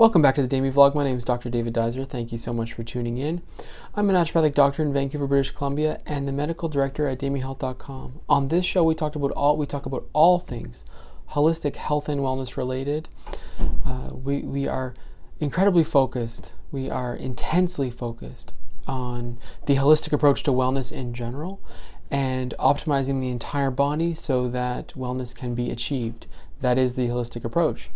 Welcome back to the DAMY vlog. My name is Dr. David Duizer. Thank you so much for tuning in. I'm a naturopathic doctor in Vancouver, British Columbia, and the medical director at DamyHealth.com. On this show, we talk about all things holistic health and wellness related. We are incredibly focused. We are intensely focused on the holistic approach to wellness in general and optimizing the entire body so that wellness can be achieved. That is the holistic approach.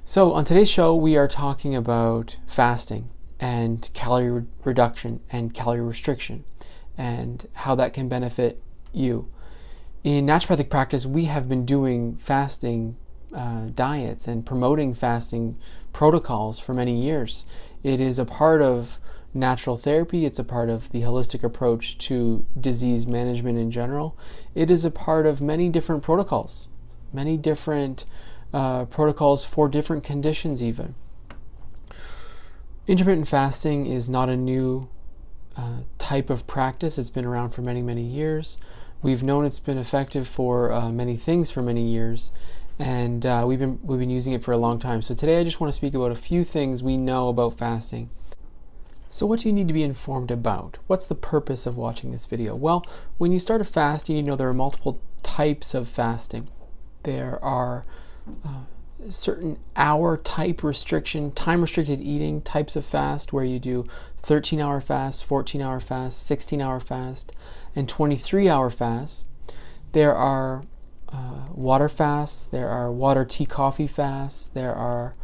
So on today's show, we are talking about fasting and calorie reduction and calorie restriction and how that can benefit you. In naturopathic practice, we have been doing fasting diets and promoting fasting protocols for many years. It is a part of natural therapy. It's a part of the holistic approach to disease management in general. It is a part of many different protocols, many different protocols for different conditions even. Intermittent fasting is not a new type of practice. It's been around for many, many years. We've known it's been effective for many things for many years, and we've been using it for a long time. So today I just want to speak about a few things we know about fasting. So what do you need to be informed about? What's the purpose of watching this video? Well, when you start a fast, you need to know there are multiple types of fasting. There are certain hour type restriction, time restricted eating types of fast where you do 13-hour fast, 14-hour fast, 16-hour fast, and 23-hour fasts. There are water fasts, there are water, tea, coffee fasts, there are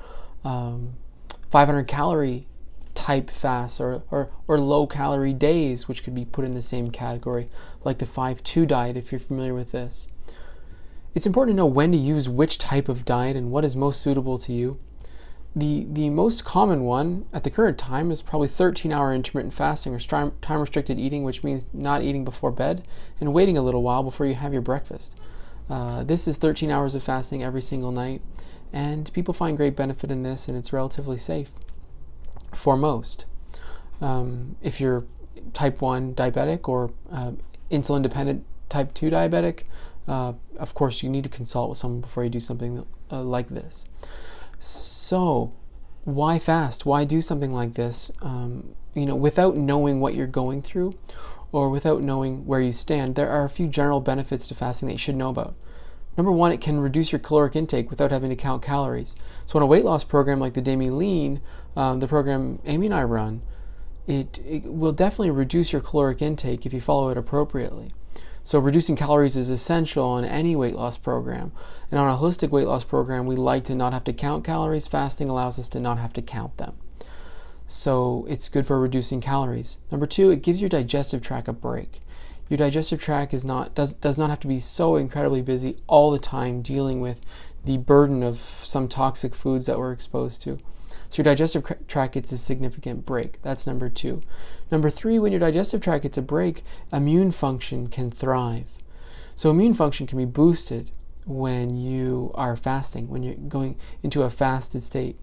500 calorie type fasts or low calorie days, which could be put in the same category, like the 5-2 diet if you're familiar with this. It's important to know when to use which type of diet and what is most suitable to you. The most common one at the current time is probably 13-hour intermittent fasting or time-restricted eating, which means not eating before bed and waiting a little while before you have your breakfast. This is 13 hours of fasting every single night, and people find great benefit in this, and it's relatively safe for most. If you're type 1 diabetic or insulin-dependent type 2 diabetic, of course, you need to consult with someone before you do something like this. So, why fast? Why do something like this? Without knowing what you're going through, or without knowing where you stand, there are a few general benefits to fasting that you should know about. Number one, it can reduce your caloric intake without having to count calories. So, in a weight loss program like the DAMY Lean, the program Amy and I run, it will definitely reduce your caloric intake if you follow it appropriately. So reducing calories is essential on any weight loss program. And on a holistic weight loss program, we like to not have to count calories. Fasting allows us to not have to count them. So it's good for reducing calories. Number two, it gives your digestive tract a break. Your digestive tract does not have to be so incredibly busy all the time dealing with the burden of some toxic foods that we're exposed to. So your digestive tract gets a significant break. That's number two. Number three, when your digestive tract gets a break, immune function can thrive. So immune function can be boosted when you are fasting, when you're going into a fasted state.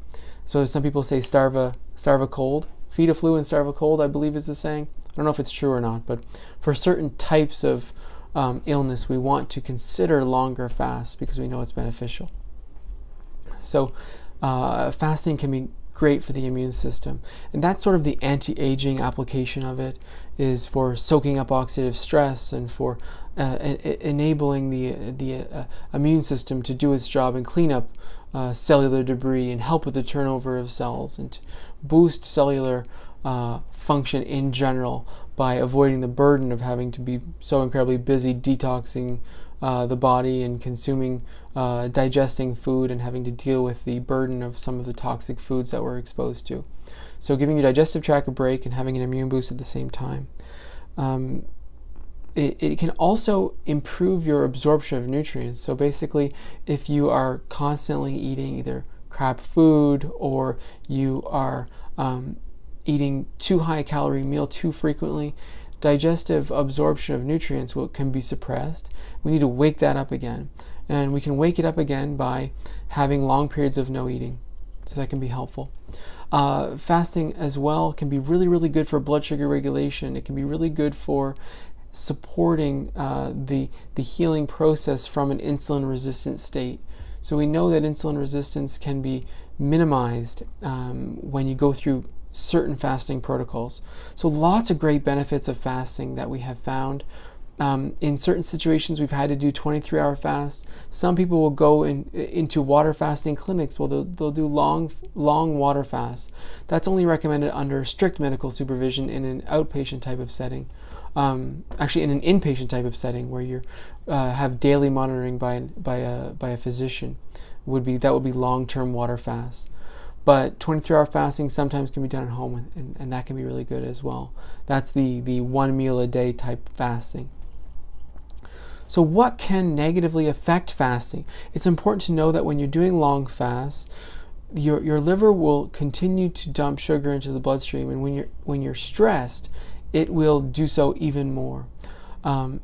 So some people say starve a cold, feed a flu and starve a cold, I believe is the saying. I don't know if it's true or not, but for certain types of illness, we want to consider longer fasts because we know it's beneficial. So fasting can be great for the immune system, and that's sort of the anti-aging application of it, is for soaking up oxidative stress and for enabling the immune system to do its job and clean up cellular debris and help with the turnover of cells and to boost cellular function in general by avoiding the burden of having to be so incredibly busy detoxing the body and consuming, digesting food and having to deal with the burden of some of the toxic foods that we're exposed to. So giving your digestive tract a break and having an immune boost at the same time. It can also improve your absorption of nutrients. So basically, if you are constantly eating either crap food or you are eating too high a calorie meal too frequently, digestive absorption of nutrients can be suppressed. We need to wake that up again. And we can wake it up again by having long periods of no eating. So that can be helpful. Fasting as well can be really, really good for blood sugar regulation. It can be really good for supporting the healing process from an insulin resistant state So we know that insulin resistance can be minimized when you go through certain fasting protocols. So lots of great benefits of fasting that we have found. In certain situations, we've had to do 23-hour fasts. Some people will go into water fasting clinics. Well, they'll do long water fasts. That's only recommended under strict medical supervision in an outpatient type of setting. Actually, in an inpatient type of setting where you have daily monitoring by a physician, would be long-term water fasts. But 23-hour fasting sometimes can be done at home, and that can be really good as well. That's the 1 meal a day type fasting. So what can negatively affect fasting? It's important to know that when you're doing long fasts, your liver will continue to dump sugar into the bloodstream, and when you're stressed, it will do so even more.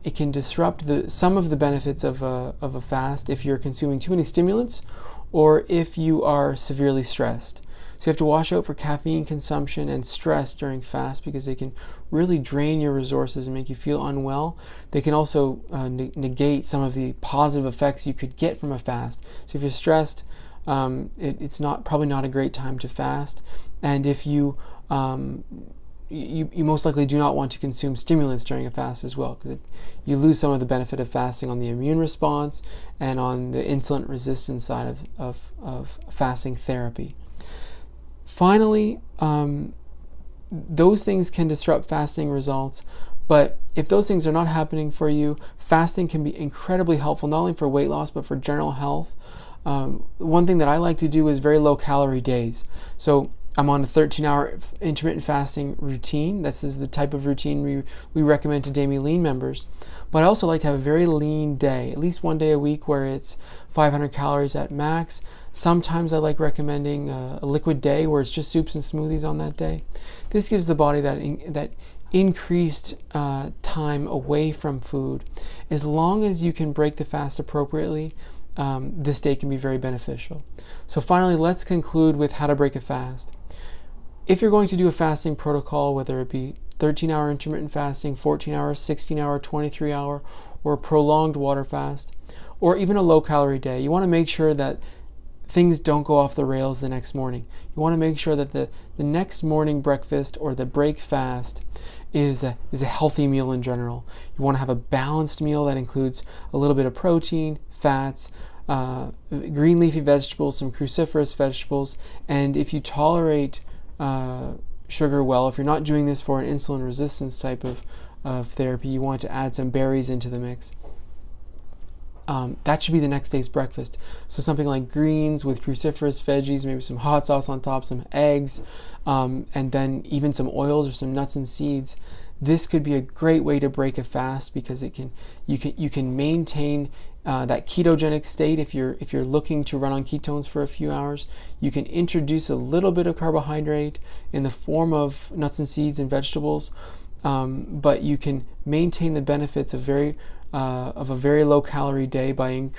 It can disrupt some of the benefits of a fast if you're consuming too many stimulants, or if you are severely stressed. So you have to watch out for caffeine consumption and stress during fast, because they can really drain your resources and make you feel unwell. They can also negate some of the positive effects you could get from a fast. So if you're stressed, it's probably not a great time to fast. And if you most likely do not want to consume stimulants during a fast as well, because you lose some of the benefit of fasting on the immune response and on the insulin resistance side of fasting therapy. Finally, those things can disrupt fasting results, but if those things are not happening for you, fasting can be incredibly helpful, not only for weight loss, but for general health. One thing that I like to do is very low calorie days. So I'm on a 13-hour intermittent fasting routine. This is the type of routine we recommend to DAMY Lean members. But I also like to have a very lean day, at least one day a week where it's 500 calories at max. Sometimes I like recommending a liquid day where it's just soups and smoothies on that day. This gives the body that increased time away from food. As long as you can break the fast appropriately, this day can be very beneficial. So finally, let's conclude with how to break a fast. If you're going to do a fasting protocol, whether it be 13-hour intermittent fasting, 14-hour, 16-hour, 23-hour, or a prolonged water fast, or even a low-calorie day, you want to make sure that things don't go off the rails the next morning. You want to make sure that the next morning breakfast or the break fast is a healthy meal in general. You want to have a balanced meal that includes a little bit of protein, fats, green leafy vegetables, some cruciferous vegetables, and if you tolerate sugar well, if you're not doing this for an insulin resistance type of therapy, you want to add some berries into the mix. That should be the next day's breakfast. So something like greens with cruciferous veggies, maybe some hot sauce on top, some eggs, and then even some oils or some nuts and seeds. This could be a great way to break a fast, because you can maintain that ketogenic state. If you're looking to run on ketones for a few hours, you can introduce a little bit of carbohydrate in the form of nuts and seeds and vegetables, but you can maintain the benefits of a very low calorie day by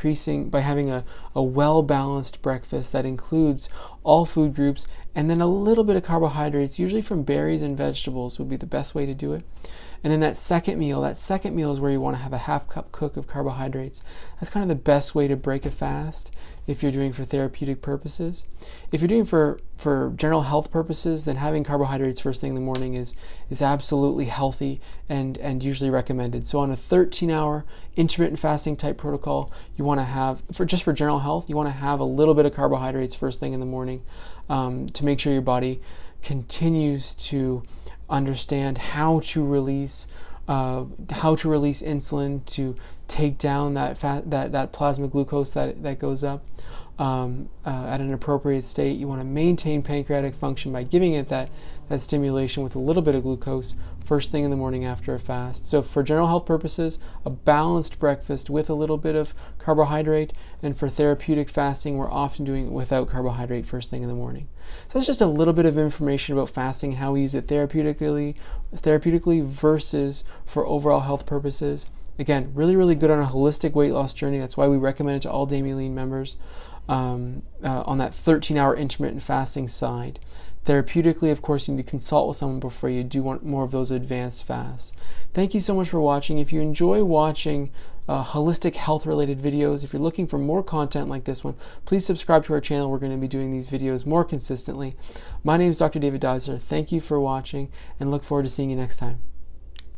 having a well balanced breakfast that includes all food groups, and then a little bit of carbohydrates, usually from berries and vegetables would be the best way to do it. And then that second meal is where you want to have a half-cup cook of carbohydrates. That's kind of the best way to break a fast if you're doing for therapeutic purposes. If you're doing for general health purposes, then having carbohydrates first thing in the morning is absolutely healthy and usually recommended. So on a 13-hour intermittent fasting type protocol, you want to have, for general health, you want to have a little bit of carbohydrates first thing in the morning to make sure your body continues to understand how to release insulin to take down that plasma glucose that goes up at an appropriate state. You want to maintain pancreatic function by giving it that stimulation with a little bit of glucose first thing in the morning after a fast. So for general health purposes, a balanced breakfast with a little bit of carbohydrate, and for therapeutic fasting, we're often doing it without carbohydrate first thing in the morning. So that's just a little bit of information about fasting and how we use it therapeutically versus for overall health purposes. Again, really, really good on a holistic weight loss journey. That's why we recommend it to all DAMY Lean members on that 13-hour intermittent fasting side. Therapeutically, of course, you need to consult with someone before you do want more of those advanced fasts. Thank you so much for watching. If you enjoy watching holistic health related videos. If you're looking for more content like this one, please subscribe to our channel. We're going to be doing these videos more consistently. My name is Dr. David Duizer. Thank you for watching and look forward to seeing you next time.